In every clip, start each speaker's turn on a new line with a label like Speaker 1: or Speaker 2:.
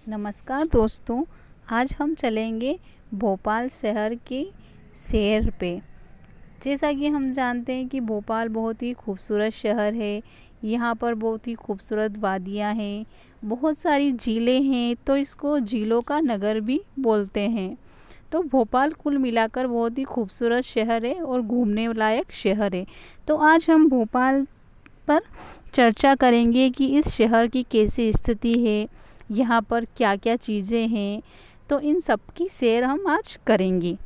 Speaker 1: नमस्कार दोस्तों, आज हम चलेंगे भोपाल शहर के सैर पे। जैसा कि हम जानते हैं कि भोपाल बहुत ही खूबसूरत शहर है। यहाँ पर बहुत ही खूबसूरत वादियाँ हैं, बहुत सारी झीलें हैं, तो इसको झीलों का नगर भी बोलते हैं। तो भोपाल कुल मिलाकर बहुत ही खूबसूरत शहर है और घूमने लायक शहर है। तो आज हम भोपाल पर चर्चा करेंगे कि इस शहर की कैसी स्थिति है, यहाँ पर क्या क्या चीज़ें हैं, तो इन सब की सैर हम आज करेंगे।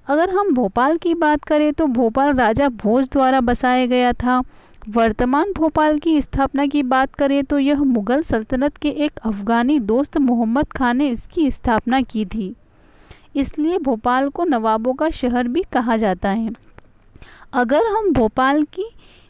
Speaker 1: अगर हम भोपाल की बात करें तो भोपाल राजा भोज द्वारा बसाया गया था। वर्तमान भोपाल की स्थापना की बात करें तो यह मुग़ल सल्तनत के एक अफ़गानी दोस्त मोहम्मद खान ने इसकी स्थापना की थी। इसलिए भोपाल को नवाबों का शहर भी कहा जाता है। अगर हम भोपाल की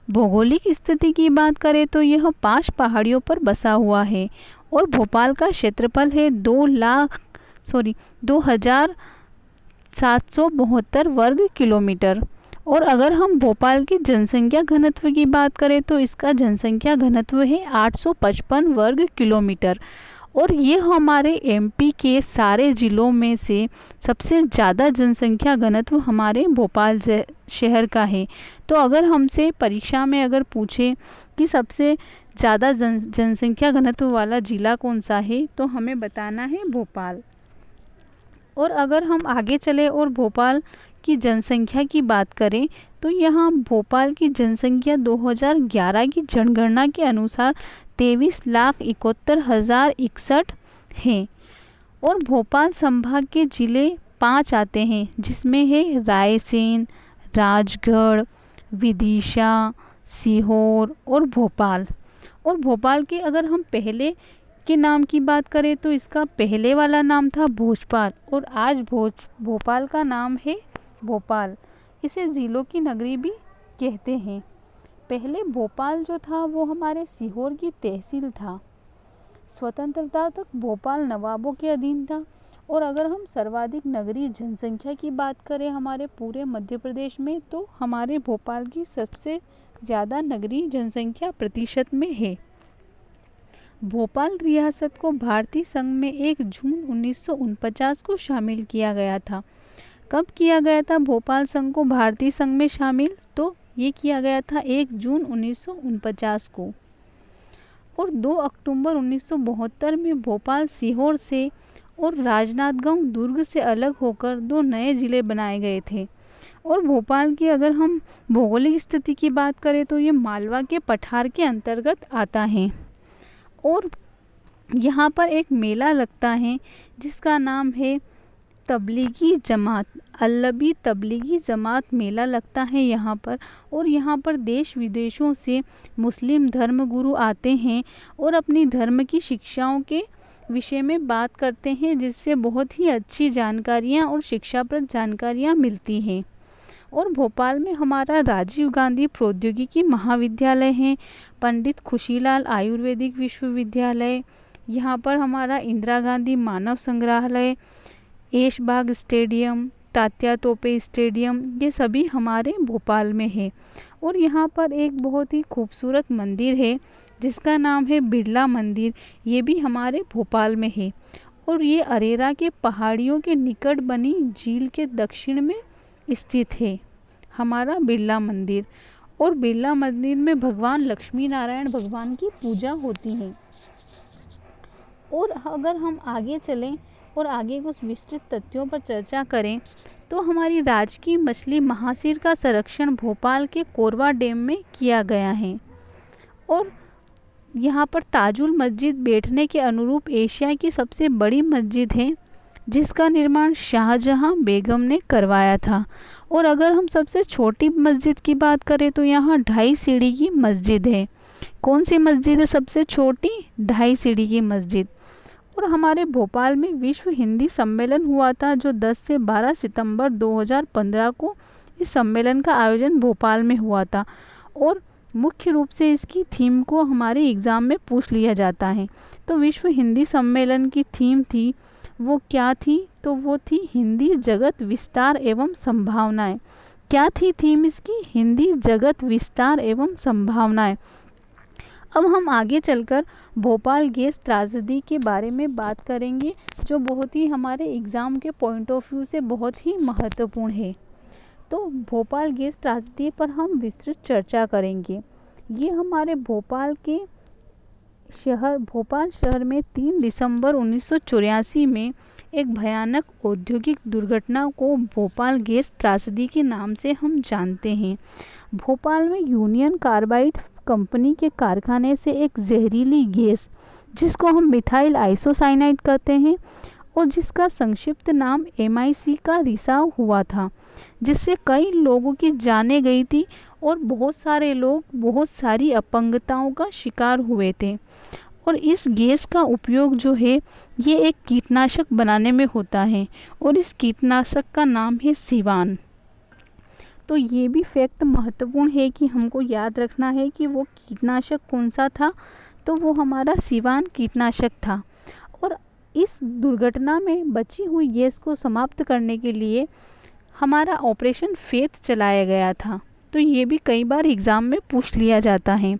Speaker 1: भौगोलिक स्थिति की बात करें तो यह 5 पहाड़ियों पर बसा हुआ है और भोपाल का क्षेत्रफल है 2,0772 वर्ग किलोमीटर। और अगर हम भोपाल की जनसंख्या घनत्व की बात करें तो इसका जनसंख्या घनत्व है 855 वर्ग किलोमीटर। और ये हमारे एमपी के सारे ज़िलों में से सबसे ज़्यादा जनसंख्या घनत्व हमारे भोपाल शहर का है। तो अगर हमसे परीक्षा में अगर पूछे कि सबसे ज़्यादा जनसंख्या घनत्व वाला ज़िला कौन सा है, तो हमें बताना है भोपाल। और अगर हम आगे चले और भोपाल की जनसंख्या की बात करें तो यहाँ भोपाल की जनसंख्या 2011 की जनगणना के अनुसार 23,71,061 हैं। और भोपाल संभाग के ज़िले 5 आते हैं, जिसमें है रायसेन, राजगढ़, विदिशा, सीहोर और भोपाल। और भोपाल के अगर हम पहले के नाम की बात करें तो इसका पहले वाला नाम था भोजपाल और आज भोपाल का नाम है भोपाल। इसे ज़िलों की नगरी भी कहते हैं। पहले भोपाल जो था वो हमारे सीहोर की तहसील था। स्वतंत्रता तक भोपाल नवाबों के अधीन था। और अगर हम सर्वाधिक नगरीय जनसंख्या की बात करें हमारे पूरे मध्य प्रदेश में तो हमारे भोपाल की सबसे ज़्यादा नगरीय जनसंख्या प्रतिशत में है। भोपाल रियासत को भारतीय संघ में 1 जून 1949 को शामिल किया गया था। कब किया गया था भोपाल संघ को भारतीय संघ में शामिल? तो ये किया गया था 1 जून 1949 को। और 2 अक्टूबर 1972 में भोपाल सीहोर से और राजनांदगांव दुर्ग से अलग होकर 2 नए ज़िले बनाए गए थे। और भोपाल की अगर हम भौगोलिक स्थिति की बात करें तो ये मालवा के पठार के अंतर्गत आता है। और यहाँ पर एक मेला लगता है जिसका नाम है तबलीगी जमात, अल्लबी तबलीगी जमात मेला लगता है यहाँ पर। और यहाँ पर देश विदेशों से मुस्लिम धर्मगुरु आते हैं और अपनी धर्म की शिक्षाओं के विषय में बात करते हैं, जिससे बहुत ही अच्छी जानकारियाँ और शिक्षाप्रद जानकारियाँ मिलती हैं। और भोपाल में हमारा राजीव गांधी प्रौद्योगिकी महाविद्यालय है, पंडित खुशीलाल आयुर्वेदिक विश्वविद्यालय, यहाँ पर हमारा इंदिरा गांधी मानव संग्रहालय, ऐशबाग स्टेडियम, तात्या टोपे स्टेडियम, ये सभी हमारे भोपाल में है। और यहाँ पर एक बहुत ही खूबसूरत मंदिर है जिसका नाम है बिरला मंदिर, ये भी हमारे भोपाल में है। और ये अरेरा के पहाड़ियों के निकट बनी झील के दक्षिण में स्थित है हमारा बिरला मंदिर। और बिरला मंदिर में भगवान लक्ष्मी नारायण भगवान की पूजा होती है। और अगर हम आगे चलें और आगे कुछ विस्तृत तथ्यों पर चर्चा करें तो हमारी राजकीय मछली महासीर का संरक्षण भोपाल के कोरबा डैम में किया गया है। और यहाँ पर ताजुल मस्जिद बैठने के अनुरूप एशिया की सबसे बड़ी मस्जिद है, जिसका निर्माण शाहजहां बेगम ने करवाया था। और अगर हम सबसे छोटी मस्जिद की बात करें तो यहाँ 2.5 सीढ़ी की मस्जिद है। कौन सी मस्जिद है सबसे छोटी? 2.5 सीढ़ी की मस्जिद। और हमारे भोपाल में विश्व हिंदी सम्मेलन हुआ था जो 10 से 12 सितंबर 2015 को इस सम्मेलन का आयोजन भोपाल में हुआ था। और मुख्य रूप से इसकी थीम को हमारे एग्ज़ाम में पूछ लिया जाता है। तो विश्व हिंदी सम्मेलन की थीम थी, वो क्या थी? तो वो थी हिंदी जगत विस्तार एवं संभावनाएं। क्या थी थीम इसकी? हिंदी जगत विस्तार एवं संभावनाएं। अब हम आगे चलकर भोपाल गैस त्रासदी के बारे में बात करेंगे, जो बहुत ही हमारे एग्ज़ाम के पॉइंट ऑफ व्यू से बहुत ही महत्वपूर्ण है। तो भोपाल गैस त्रासदी पर हम विस्तृत चर्चा करेंगे। ये हमारे भोपाल शहर में 3 दिसंबर 1984 में एक भयानक औद्योगिक दुर्घटना को भोपाल गैस त्रासदी के नाम से हम जानते हैं। भोपाल में यूनियन कार्बाइड कंपनी के कारखाने से एक जहरीली गैस, जिसको हम मिथाइल आइसोसाइनाइड कहते हैं और जिसका संक्षिप्त नाम MIC का रिसाव हुआ था, जिससे कई लोगों की जानें गई थी और बहुत सारे लोग बहुत सारी अपंगताओं का शिकार हुए थे। और इस गैस का उपयोग जो है ये एक कीटनाशक बनाने में होता है और इस कीटनाशक का नाम है सिवान। तो ये भी फैक्ट महत्वपूर्ण है कि हमको याद रखना है कि वो कीटनाशक कौन सा था, तो वो हमारा सिवान कीटनाशक था। और इस दुर्घटना में बची हुई गैस को समाप्त करने के लिए हमारा ऑपरेशन फेथ चलाया गया था। तो ये भी कई बार एग्ज़ाम में पूछ लिया जाता है।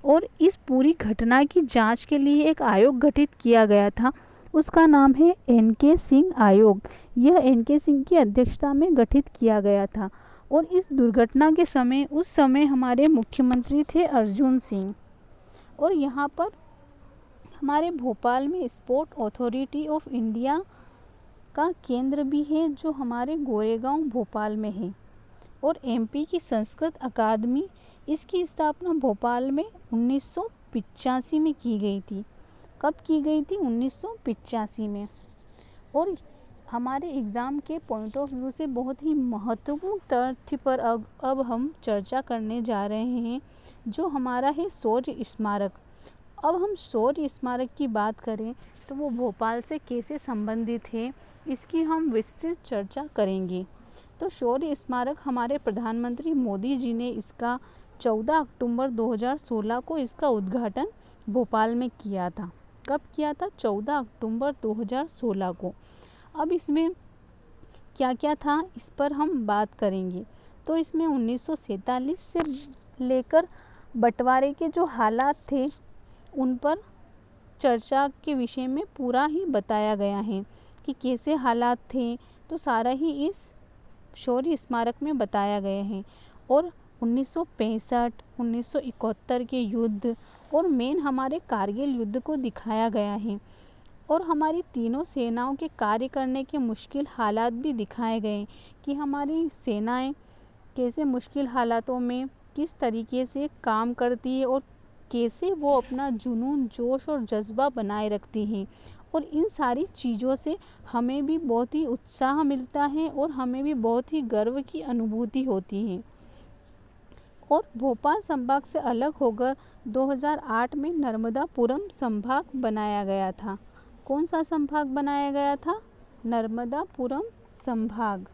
Speaker 1: और इस पूरी घटना की जांच के लिए एक आयोग गठित किया गया था, उसका नाम है NK सिंह आयोग। यह NK सिंह की अध्यक्षता में गठित किया गया था। और इस दुर्घटना के समय उस समय हमारे मुख्यमंत्री थे अर्जुन सिंह। और यहाँ पर हमारे भोपाल में स्पोर्ट अथॉरिटी ऑफ इंडिया का केंद्र भी है, जो हमारे गोरेगांव भोपाल में है। और MP की संस्कृत अकादमी, इसकी स्थापना भोपाल में 1985 में की गई थी। कब की गई थी? 1985 में। और हमारे एग्ज़ाम के पॉइंट ऑफ व्यू से बहुत ही महत्वपूर्ण तथ्य पर अब हम चर्चा करने जा रहे हैं, जो हमारा है शौर्य स्मारक। अब हम शौर्य स्मारक की बात करें तो वो भोपाल से कैसे संबंधित है, इसकी हम विस्तृत चर्चा करेंगे। तो शौर्य स्मारक हमारे प्रधानमंत्री मोदी जी ने इसका 14 अक्टूबर 2016 को इसका उद्घाटन भोपाल में किया था। कब किया था? 14 अक्टूबर 2016 को। अब इसमें क्या क्या था इस पर हम बात करेंगे। तो इसमें 1947 से लेकर बंटवारे के जो हालात थे उन पर चर्चा के विषय में पूरा ही बताया गया है कि कैसे हालात थे, तो सारा ही इस शौर्य स्मारक में बताया गया है। और 1965, 1971 के युद्ध और मेन हमारे कारगिल युद्ध को दिखाया गया है। और हमारी तीनों सेनाओं के कार्य करने के मुश्किल हालात भी दिखाए गए कि हमारी सेनाएं कैसे मुश्किल हालातों में किस तरीके से काम करती है और कैसे वो अपना जुनून, जोश और जज्बा बनाए रखती हैं। और इन सारी चीज़ों से हमें भी बहुत ही उत्साह मिलता है और हमें भी बहुत ही गर्व की अनुभूति होती है। और भोपाल संभाग से अलग होकर 2008 में नर्मदापुरम संभाग बनाया गया था। कौन सा संभाग बनाया गया था? नर्मदापुरम संभाग।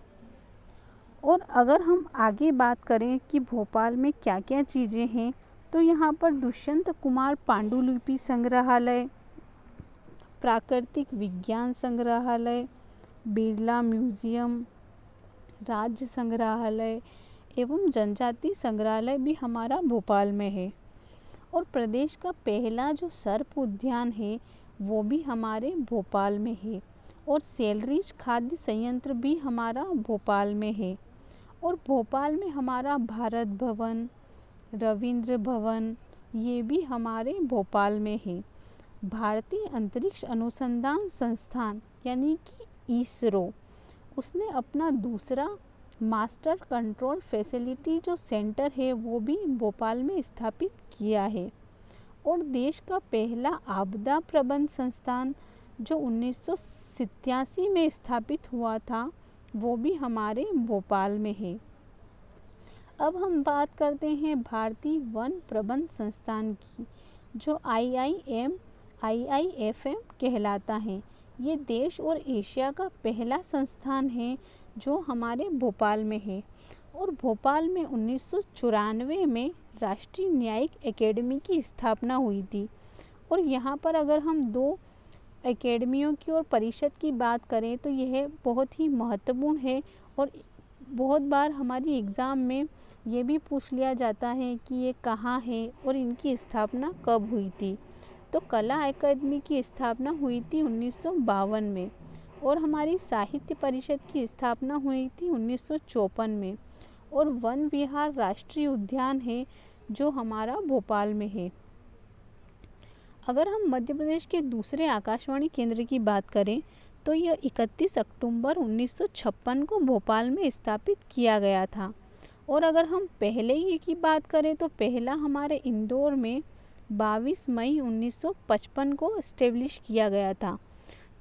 Speaker 1: और अगर हम आगे बात करें कि भोपाल में क्या क्या चीज़ें हैं, तो यहाँ पर दुष्यंत कुमार पांडुलिपि संग्रहालय, प्राकृतिक विज्ञान संग्रहालय, बिरला म्यूजियम, राज्य संग्रहालय एवं जनजाति संग्रहालय भी हमारा भोपाल में है। और प्रदेश का पहला जो सर्प उद्यान है वो भी हमारे भोपाल में है। और सेलरीज खाद्य संयंत्र भी हमारा भोपाल में है। और भोपाल में हमारा भारत भवन, रविंद्र भवन, ये भी हमारे भोपाल में है। भारतीय अंतरिक्ष अनुसंधान संस्थान यानी कि ISRO, उसने अपना दूसरा मास्टर कंट्रोल फैसिलिटी जो सेंटर है वो भी भोपाल में स्थापित किया है। और देश का पहला आपदा प्रबंध संस्थान जो 1987 में स्थापित हुआ था वो भी हमारे भोपाल में है। अब हम बात करते हैं भारतीय वन प्रबंध संस्थान की, जो IIFM कहलाता है। ये देश और एशिया का पहला संस्थान है जो हमारे भोपाल में है। और भोपाल में 1994 में राष्ट्रीय न्यायिक एकेडमी की स्थापना हुई थी। और यहाँ पर अगर हम 2 एकेडमियों की और परिषद की बात करें तो यह बहुत ही महत्वपूर्ण है। और बहुत बार हमारी एग्ज़ाम में ये भी पूछ लिया जाता है कि ये कहाँ है और इनकी स्थापना कब हुई थी। तो कला अकादमी की स्थापना हुई थी 1952 में और हमारी साहित्य परिषद की स्थापना हुई थी 1954 में। और वन विहार राष्ट्रीय उद्यान है जो हमारा भोपाल में है। अगर हम मध्य प्रदेश के दूसरे आकाशवाणी केंद्र की बात करें तो यह 31 अक्टूबर 1956 को भोपाल में स्थापित किया गया था। और अगर हम पहले ही की बात करें तो पहला हमारे इंदौर में 22 मई 1955 को इस्टेब्लिश किया गया था।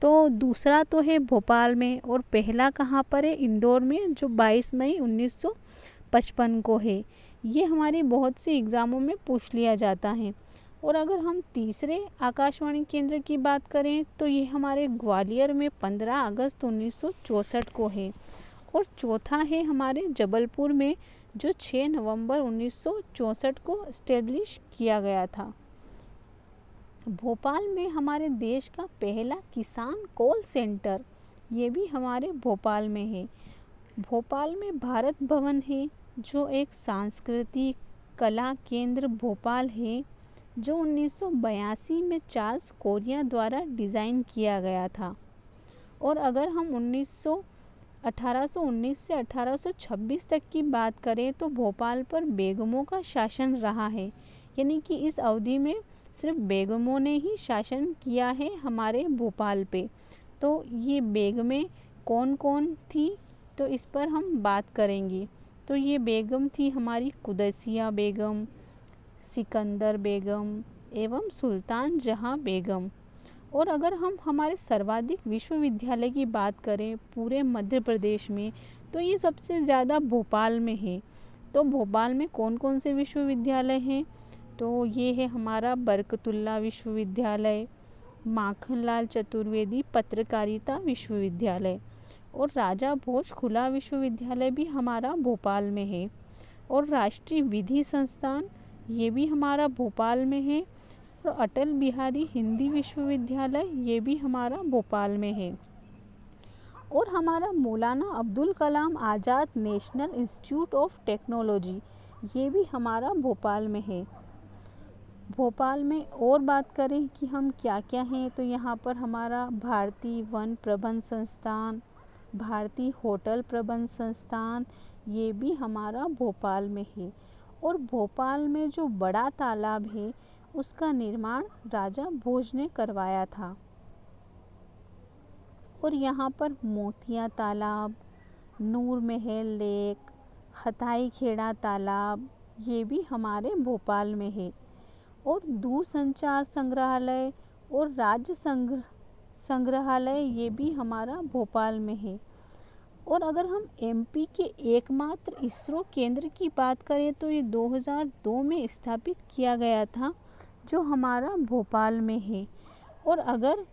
Speaker 1: तो दूसरा तो है भोपाल में और पहला कहाँ पर है, इंदौर में, जो 22 मई 1955 को है। ये हमारी बहुत से एग्ज़ामों में पूछ लिया जाता है। और अगर हम तीसरे आकाशवाणी केंद्र की बात करें तो ये हमारे ग्वालियर में 15 अगस्त 1964 को है। और चौथा है हमारे जबलपुर में जो 6 नवंबर 1964 को इस्टेब्लिश किया गया था। भोपाल में हमारे देश का पहला किसान कॉल सेंटर, ये भी हमारे भोपाल में है। भोपाल में भारत भवन है जो एक सांस्कृतिक कला केंद्र भोपाल है, जो 1982 में चार्ल्स कोरिया द्वारा डिज़ाइन किया गया था। और अगर हम 1819 से 1826 तक की बात करें तो भोपाल पर बेगमों का शासन रहा है, यानी कि इस अवधि में सिर्फ बेगमों ने ही शासन किया है हमारे भोपाल पे। तो ये बेगमें कौन कौन थी तो इस पर हम बात करेंगे। तो ये बेगम थी हमारी कुदसिया बेगम, सिकंदर बेगम एवं सुल्तान जहां बेगम। और अगर हम हमारे सर्वाधिक विश्वविद्यालय की बात करें पूरे मध्य प्रदेश में तो ये सबसे ज़्यादा भोपाल में है। तो भोपाल में कौन कौन से विश्वविद्यालय हैं तो ये है हमारा बरकतुल्ला विश्वविद्यालय, माखनलाल चतुर्वेदी पत्रकारिता विश्वविद्यालय और राजा भोज खुला विश्वविद्यालय भी हमारा भोपाल में है। और राष्ट्रीय विधि संस्थान ये भी हमारा भोपाल में है। और अटल बिहारी हिंदी विश्वविद्यालय ये भी हमारा भोपाल में है। और हमारा मौलाना Abdul Kalam Azad national institute of technology ये भी हमारा भोपाल में है। भोपाल में और बात करें कि हम क्या क्या हैं तो यहाँ पर हमारा भारतीय वन प्रबंध संस्थान, भारतीय होटल प्रबंध संस्थान ये भी हमारा भोपाल में है। और भोपाल में जो बड़ा तालाब है उसका निर्माण राजा भोज ने करवाया था। और यहाँ पर मोतिया तालाब, नूर महल लेक, हथाई खेड़ा तालाब ये भी हमारे भोपाल में है। और दूरसंचार संग्रहालय और राज्य संग्रहालय ये भी हमारा भोपाल में है। और अगर हम एमपी के एकमात्र इसरो केंद्र की बात करें तो ये 2002 में स्थापित किया गया था जो हमारा भोपाल में है। और अगर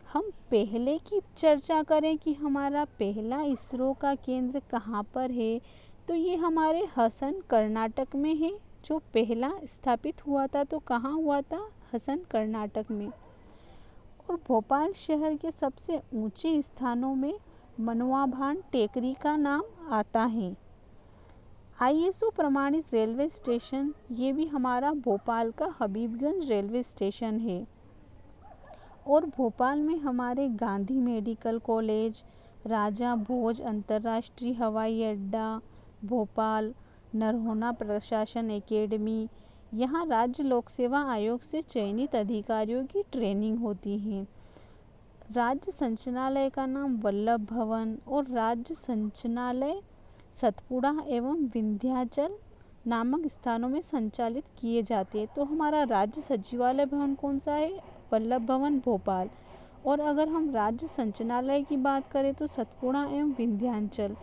Speaker 1: हम पहले की चर्चा करें कि हमारा पहला इसरो का केंद्र कहाँ पर है तो ये हमारे हसन कर्नाटक में है। जो पहला स्थापित हुआ था तो कहाँ हुआ था, हसन कर्नाटक में। और भोपाल शहर के सबसे ऊंचे स्थानों में मनवाभान टेकरी का नाम आता है। आईएसओ प्रमाणित रेलवे स्टेशन ये भी हमारा भोपाल का हबीबगंज रेलवे स्टेशन है। और भोपाल में हमारे गांधी मेडिकल कॉलेज, राजा भोज अंतर्राष्ट्रीय हवाई अड्डा भोपाल, नरहोना प्रशासन एकेडमी, यहाँ राज्य लोक सेवा आयोग से चयनित अधिकारियों की ट्रेनिंग होती है। राज्य संचालनालय का नाम वल्लभ भवन और राज्य संचालनालय सतपुड़ा एवं विंध्याचल नामक स्थानों में संचालित किए जाते हैं। तो हमारा राज्य सचिवालय भवन कौन सा है, वल्लभ भवन भोपाल। और अगर हम राज्य संचालनालय की बात करें तो सतपुड़ा एवं विंध्याचल।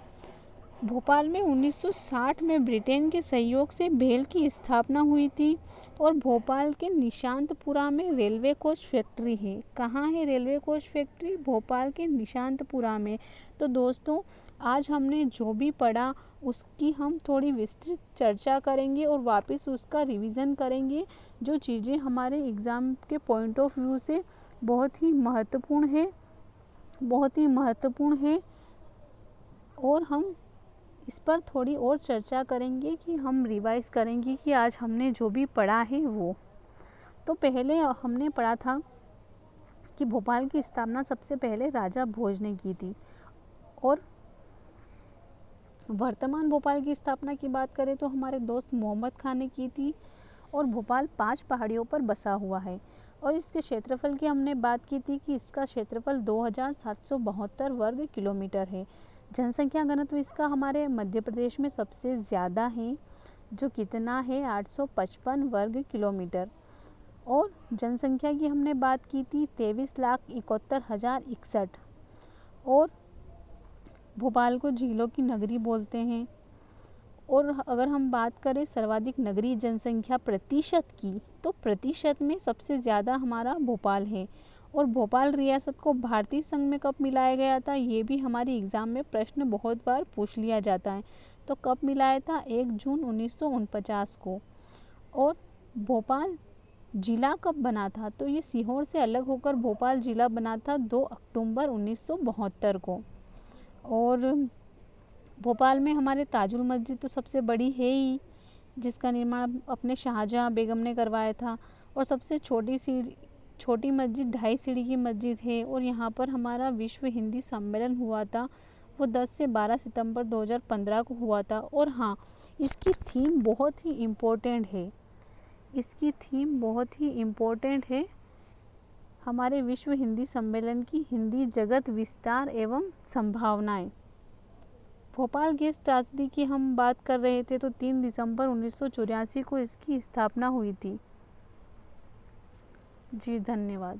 Speaker 1: भोपाल में 1960 में ब्रिटेन के सहयोग से भेल की स्थापना हुई थी। और भोपाल के निशांतपुरा में रेलवे कोच फैक्ट्री है। कहाँ है रेलवे कोच फैक्ट्री, भोपाल के निशांतपुरा में। तो दोस्तों आज हमने जो भी पढ़ा उसकी हम थोड़ी विस्तृत चर्चा करेंगे और वापस उसका रिवीजन करेंगे, जो चीज़ें हमारे एग्ज़ाम के पॉइंट ऑफ व्यू से बहुत ही महत्वपूर्ण है और हम इस पर थोड़ी और चर्चा करेंगे कि हम रिवाइज करेंगे कि आज हमने जो भी पढ़ा है वो। तो पहले हमने पढ़ा था कि भोपाल की स्थापना सबसे पहले राजा भोज ने की थी, और वर्तमान भोपाल की स्थापना की बात करें तो हमारे दोस्त मोहम्मद खान ने की थी। और भोपाल 5 पहाड़ियों पर बसा हुआ है। और इसके क्षेत्रफल की हमने बात की थी कि इसका क्षेत्रफल 2772 वर्ग किलोमीटर है। जनसंख्या घनत्व इसका हमारे मध्य प्रदेश में सबसे ज़्यादा है, जो कितना है 855 वर्ग किलोमीटर। और जनसंख्या की हमने बात की थी 23,71,061। और भोपाल को झीलों की नगरी बोलते हैं। और अगर हम बात करें सर्वाधिक नगरीय जनसंख्या प्रतिशत की, तो प्रतिशत में सबसे ज़्यादा हमारा भोपाल है। और भोपाल रियासत को भारतीय संघ में कब मिलाया गया था, ये भी हमारे एग्ज़ाम में प्रश्न बहुत बार पूछ लिया जाता है। तो कब मिलाया था, 1 जून 1949 को। और भोपाल जिला कब बना था, तो ये सीहोर से अलग होकर भोपाल जिला बना था 2 अक्टूबर 1972 को। और भोपाल में हमारे ताजुल मस्जिद तो सबसे बड़ी है ही, जिसका निर्माण अपने शाहजहाँ बेगम ने करवाया था। और सबसे छोटी मस्जिद 2.5 सीढ़ी की मस्जिद है। और यहाँ पर हमारा विश्व हिंदी सम्मेलन हुआ था, वो 10 से 12 सितंबर 2015 को हुआ था। और हाँ, इसकी थीम बहुत ही इम्पोर्टेंट है, हमारे विश्व हिंदी सम्मेलन की, हिंदी जगत विस्तार एवं संभावनाएं। भोपाल गैस त्रासदी की हम बात कर रहे थे, तो 3 दिसंबर 1984 को इसकी स्थापना हुई थी। जी धन्यवाद।